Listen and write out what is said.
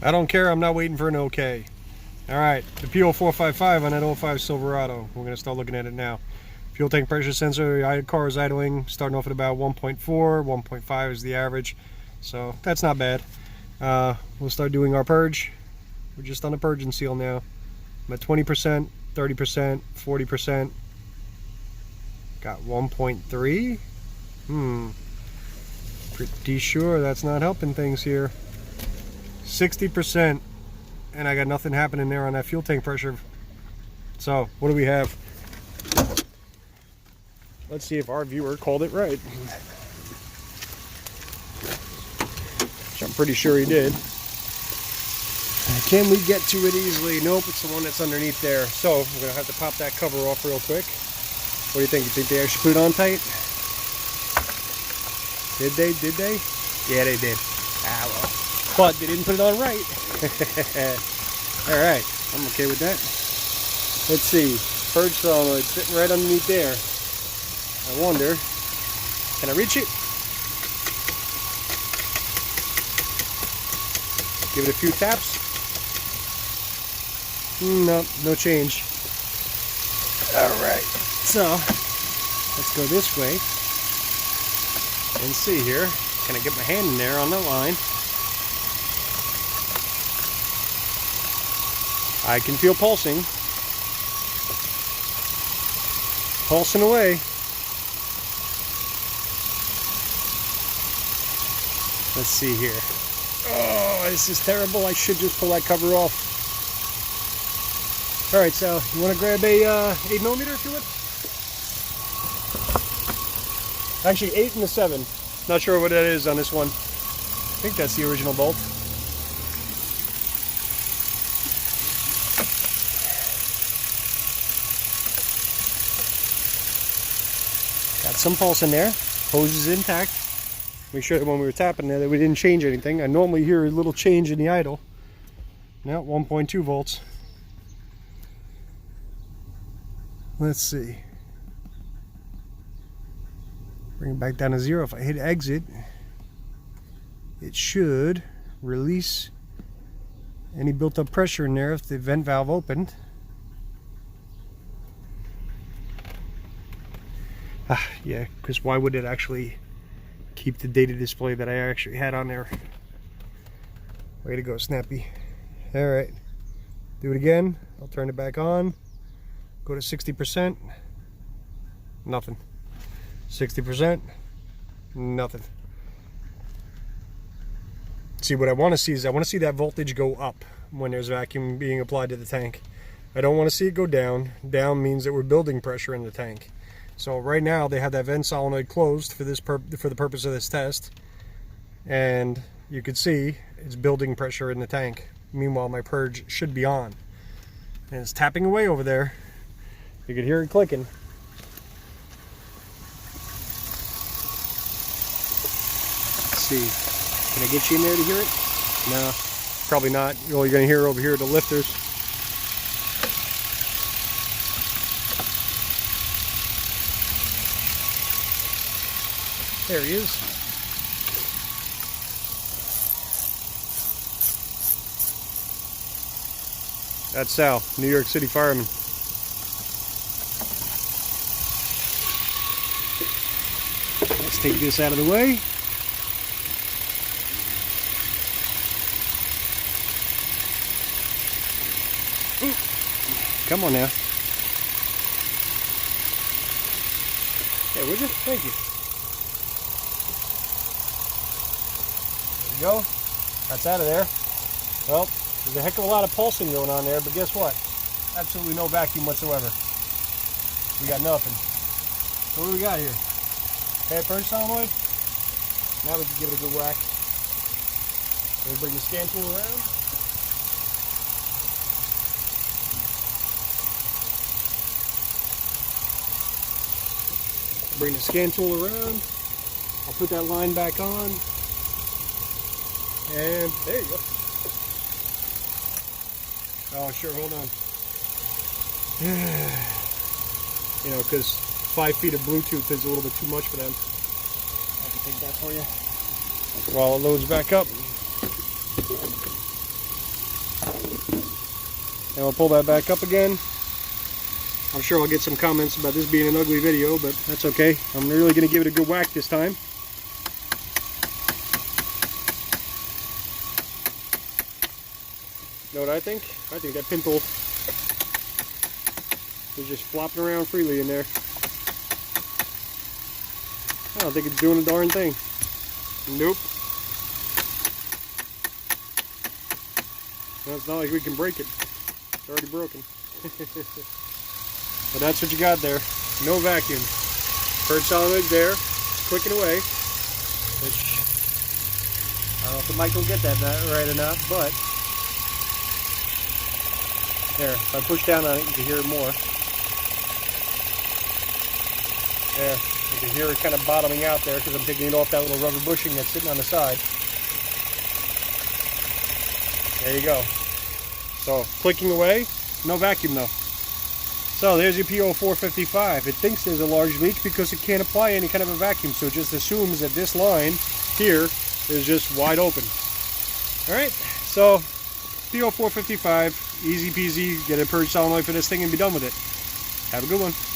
I don't care, I'm not waiting for an okay. Alright, the p0455 on that 05 Silverado. We're going to start looking at it now. Fuel tank pressure sensor, the car is idling, starting off at about 1.4, 1.5 is the average. So that's not bad. We'll start doing our purge. We're just on a purge and seal now. I'm at 20%, 30%, 40%. Got 1.3. Pretty sure that's not helping things here. 60%, and I got nothing happening there on that fuel tank pressure. So what do we have? Let's see if our viewer called it right. Which I'm pretty sure he did. Can we get to it easily? Nope, it's the one that's underneath there. So we're gonna have to pop that cover off real quick. What do you think? You think they actually put it on tight? Did they? Did they? Yeah, they did. Ah, well. But they didn't put it on right. Alright, I'm okay with that. Let's see. Purge solenoid sitting right underneath there. I wonder, can I reach it? Give it a few taps. No, no change. Alright, so let's go this way and see here. Can I get my hand in there on the line? I can feel pulsing. Pulsing away. Let's see here. Oh, this is terrible. I should just pull that cover off. Alright, so you want to grab a 8mm if you would? Actually, 8 and a 7. Not sure what that is on this one. I think that's the original bolt. Got some pulse in there. Hose is intact. Make sure that when we were tapping there that we didn't change anything. I normally hear a little change in the idle. Now 1.2 volts. Let's see. Bring it back down to 0. If I hit exit, it should release any built up pressure in there if the vent valve opened. Yeah, because why would it actually keep the data display that I actually had on there? Way to go, Snappy. Alright, do it again. I'll turn it back on. Go to 60%. Nothing. 60%. Nothing. See, what I want to see is I want to see that voltage go up when there's vacuum being applied to the tank. I don't want to see it go down. Down means that we're building pressure in the tank. So right now they have that vent solenoid closed for this for the purpose of this test, and you can see it's building pressure in the tank. Meanwhile, my purge should be on, and it's tapping away over there. You can hear it clicking. Let's see, can I get you in there to hear it? No, probably not. All you're going to hear over here are the lifters. There he is. That's Sal, New York City fireman. Let's take this out of the way. Ooh. Come on now. Hey, would you? Thank you. Go. That's out of there. Well, there's a heck of a lot of pulsing going on there, but guess what? Absolutely no vacuum whatsoever. We got nothing. So what do we got here? Bad purge solenoid. Now we can give it a good whack. We'll bring the scan tool around. Bring the scan tool around. I'll put that line back on. And there you go. Oh, sure, hold on. You know, because 5 feet of Bluetooth is a little bit too much for them. I can take that for you. While it loads back up. And we'll pull that back up again. I'm sure I'll get some comments about this being an ugly video, but that's okay. I'm really going to give it a good whack this time. Know what I think? I think that pintle is just flopping around freely in there. I don't think it's doing a darn thing. Nope. Well, it's not like we can break it. It's already broken. But that's what you got there. No vacuum. Purge solenoid there, clicking away. Which, I don't know if the mic will get that right or not, but there, if I push down on it, you can hear it more. There, you can hear it kind of bottoming out there because I'm taking it off that little rubber bushing that's sitting on the side. There you go. So, clicking away, no vacuum though. So there's your p0455. It thinks there's a large leak because it can't apply any kind of a vacuum, so it just assumes that this line here is just wide open. Alright, so p0455, easy peasy, get a purge solenoid for this thing and be done with it. Have a good one.